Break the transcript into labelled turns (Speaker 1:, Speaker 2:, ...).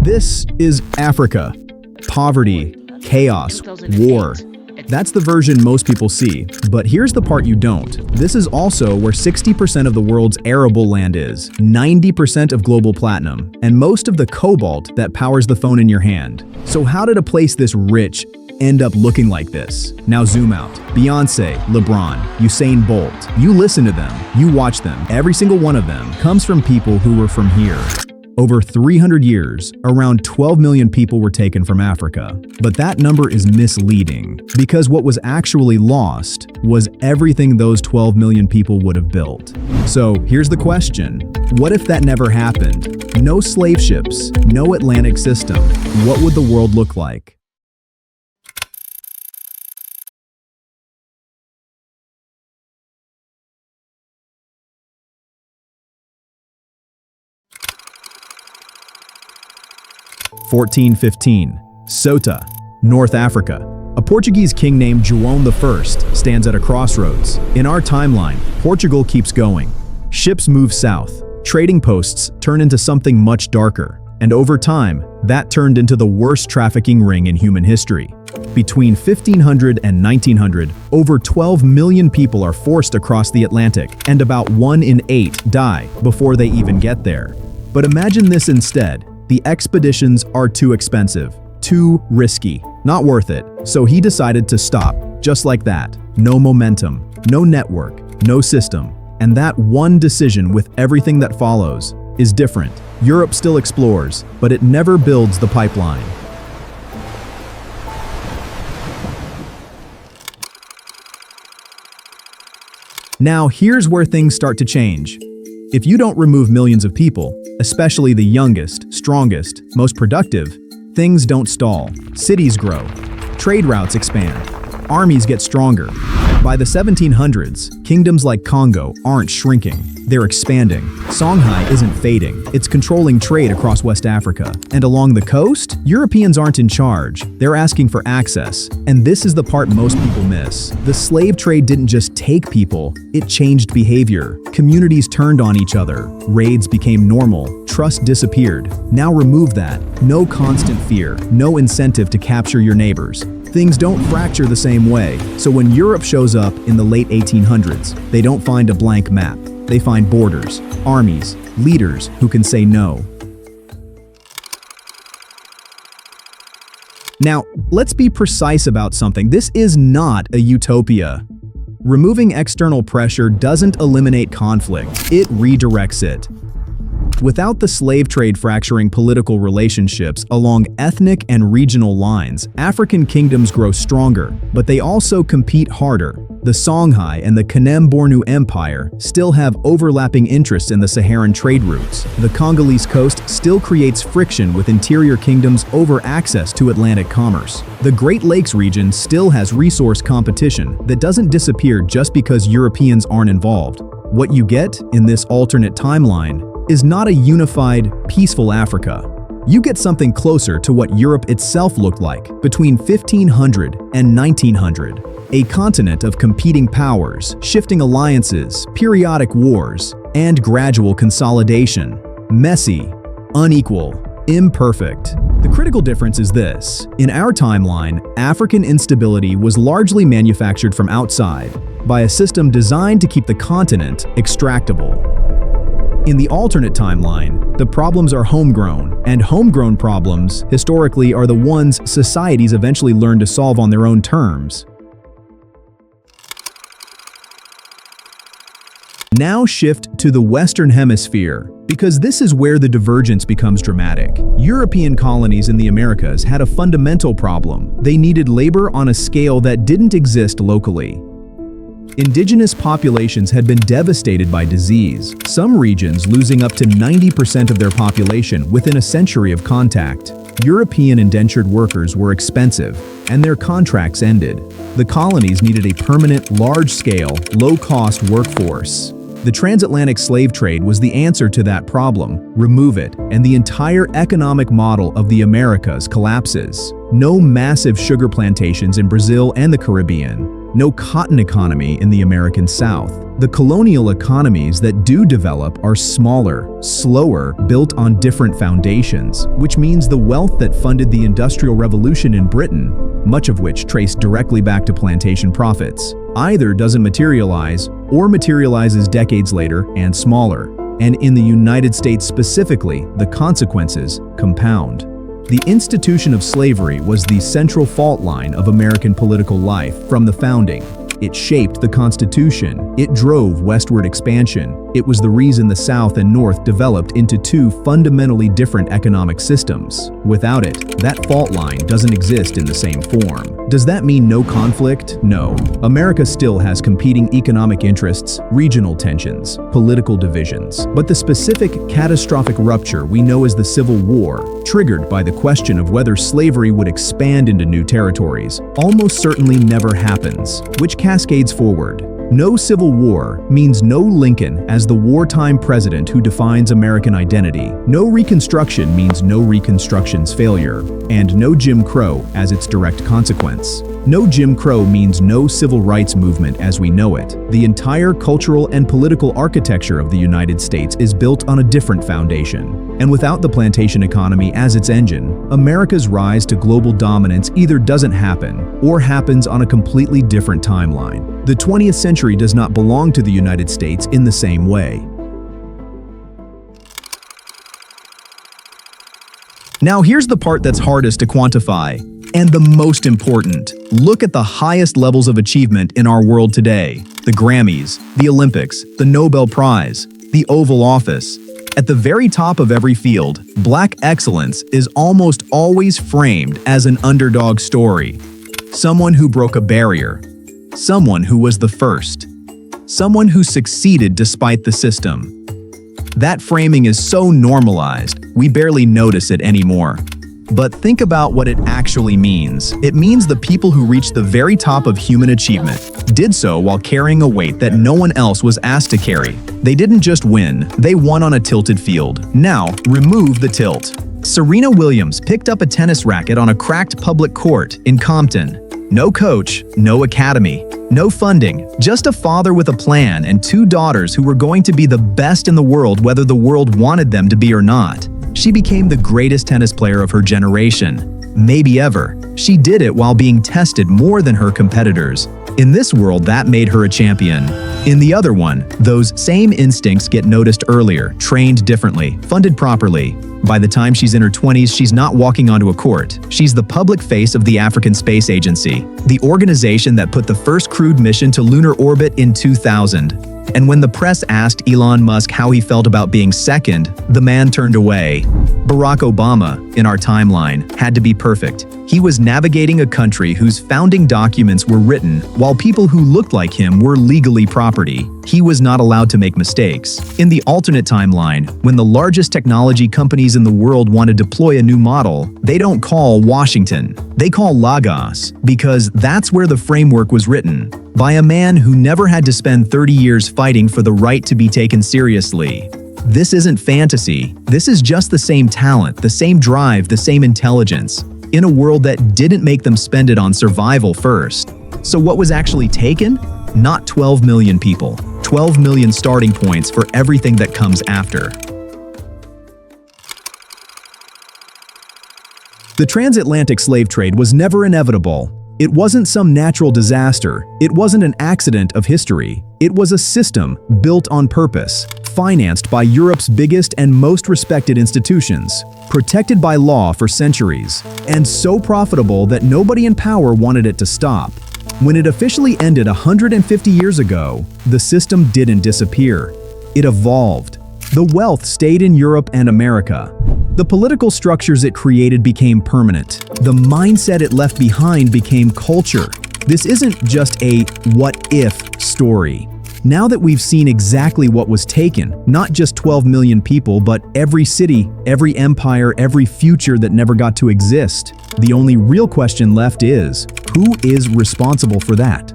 Speaker 1: This is Africa. Poverty, chaos, war. That's the version most people see, but here's the part you don't. This is also where 60% of the world's arable land is, 90% of global platinum, and most of the cobalt that powers the phone in your hand. So how did a place this rich end up looking like this? Now zoom out. Beyonce, LeBron, Usain Bolt. You listen to them, you watch them. Every single one of them comes from people who were from here. Over 300 years, around 12 million people were taken from Africa. But that number is misleading, because what was actually lost was everything those 12 million people would have built. So here's the question. What if that never happened? No slave ships, no Atlantic system. What would the world look like? (1415) Ceuta, North Africa. A Portuguese king named João I stands at a crossroads. In our timeline, Portugal keeps going. Ships move south. Trading posts turn into something much darker. And over time, that turned into the worst trafficking ring in human history. Between 1500 and 1900, over 12 million people are forced across the Atlantic, and about 1 in 8 die before they even get there. But imagine this instead. The expeditions are too expensive, too risky, not worth it. So he decided to stop, just like that. No momentum, no network, no system. And that one decision with everything that follows is different. Europe still explores, but it never builds the pipeline. Now here's where things start to change. If you don't remove millions of people, especially the youngest, strongest, most productive, things don't stall. Cities grow. Trade routes expand. Armies get stronger. By the 1700s, kingdoms like Kongo aren't shrinking, they're expanding. Songhai isn't fading, it's controlling trade across West Africa. And along the coast, Europeans aren't in charge, they're asking for access. And this is the part most people miss. The slave trade didn't just take people, it changed behavior. Communities turned on each other, raids became normal, trust disappeared. Now remove that. No constant fear, no incentive to capture your neighbors. Things don't fracture the same way, so when Europe shows up in the late 1800s, they don't find a blank map. They find borders, armies, leaders who can say no. Now, let's be precise about something. This is not a utopia. Removing external pressure doesn't eliminate conflict, it redirects it. Without the slave trade fracturing political relationships along ethnic and regional lines, African kingdoms grow stronger, but they also compete harder. The Songhai and the Kanem-Bornu Empire still have overlapping interests in the Saharan trade routes. The Congolese coast still creates friction with interior kingdoms over access to Atlantic commerce. The Great Lakes region still has resource competition that doesn't disappear just because Europeans aren't involved. What you get in this alternate timeline is not a unified, peaceful Africa. You get something closer to what Europe itself looked like between 1500 and 1900. A continent of competing powers, shifting alliances, periodic wars, and gradual consolidation. Messy, unequal, imperfect. The critical difference is this. In our timeline, African instability was largely manufactured from outside by a system designed to keep the continent extractable. In the alternate timeline, the problems are homegrown, and homegrown problems, historically, are the ones societies eventually learn to solve on their own terms. Now shift to the Western Hemisphere, because this is where the divergence becomes dramatic. European colonies in the Americas had a fundamental problem. They needed labor on a scale that didn't exist locally. Indigenous populations had been devastated by disease, some regions losing up to 90% of their population within a century of contact. European indentured workers were expensive, and their contracts ended. The colonies needed a permanent, large-scale, low-cost workforce. The transatlantic slave trade was the answer to that problem. Remove it, and the entire economic model of the Americas collapses. No massive sugar plantations in Brazil and the Caribbean. no cotton economy in the American South. The colonial economies that do develop are smaller, slower, built on different foundations, which means the wealth that funded the Industrial Revolution in Britain, much of which traced directly back to plantation profits, either doesn't materialize or materializes decades later and smaller. And in the United States specifically, the consequences compound. The institution of slavery was the central fault line of American political life from the founding. It shaped the Constitution. It drove westward expansion. It was the reason the South and North developed into two fundamentally different economic systems. Without it, that fault line doesn't exist in the same form. Does that mean no conflict? No. America still has competing economic interests, regional tensions, political divisions. But the specific catastrophic rupture we know as the Civil War, triggered by the question of whether slavery would expand into new territories, almost certainly never happens, which cascades forward. No Civil War means no Lincoln as the wartime president who defines American identity. No Reconstruction means no Reconstruction's failure, and no Jim Crow as its direct consequence. No Jim Crow means no civil rights movement as we know it. The entire cultural and political architecture of the United States is built on a different foundation. And without the plantation economy as its engine, America's rise to global dominance either doesn't happen or happens on a completely different timeline. The 20th century does not belong to the United States in the same way. Now here's the part that's hardest to quantify, and the most important. Look at the highest levels of achievement in our world today. The Grammys, the Olympics, the Nobel Prize, the Oval Office. At the very top of every field, Black excellence is almost always framed as an underdog story. Someone who broke a barrier. Someone who was the first. Someone who succeeded despite the system. That framing is so normalized, we barely notice it anymore. But think about what it actually means. It means the people who reached the very top of human achievement did so while carrying a weight that no one else was asked to carry. They didn't just win, they won on a tilted field. Now, remove the tilt. Serena Williams picked up a tennis racket on a cracked public court in Compton. No coach, no academy, no funding, just a father with a plan and two daughters who were going to be the best in the world whether the world wanted them to be or not. She became the greatest tennis player of her generation, maybe ever. She did it while being tested more than her competitors. In this world, that made her a champion. In the other one, those same instincts get noticed earlier, trained differently, funded properly. By the time she's in her 20s, she's not walking onto a court. She's the public face of the African Space Agency, the organization that put the first crewed mission to lunar orbit in 2000. And when the press asked Elon Musk how he felt about being second, the man turned away. Barack Obama, in our timeline, had to be perfect. He was navigating a country whose founding documents were written while people who looked like him were legally property. He was not allowed to make mistakes. In the alternate timeline, when the largest technology companies in the world want to deploy a new model, they don't call Washington. They call Lagos, because that's where the framework was written, by a man who never had to spend 30 years fighting for the right to be taken seriously. This isn't fantasy. This is just the same talent, the same drive, the same intelligence, in a world that didn't make them spend it on survival first. So what was actually taken? Not 12 million people. 12 million starting points for everything that comes after. The transatlantic slave trade was never inevitable. It wasn't some natural disaster. It wasn't an accident of history. It was a system built on purpose, financed by Europe's biggest and most respected institutions, protected by law for centuries, and so profitable that nobody in power wanted it to stop. When it officially ended 150 years ago, the system didn't disappear. It evolved. The wealth stayed in Europe and America. The political structures it created became permanent. The mindset it left behind became culture. This isn't just a what-if story. Now that we've seen exactly what was taken, not just 12 million people, but every city, every empire, every future that never got to exist, the only real question left is, who is responsible for that?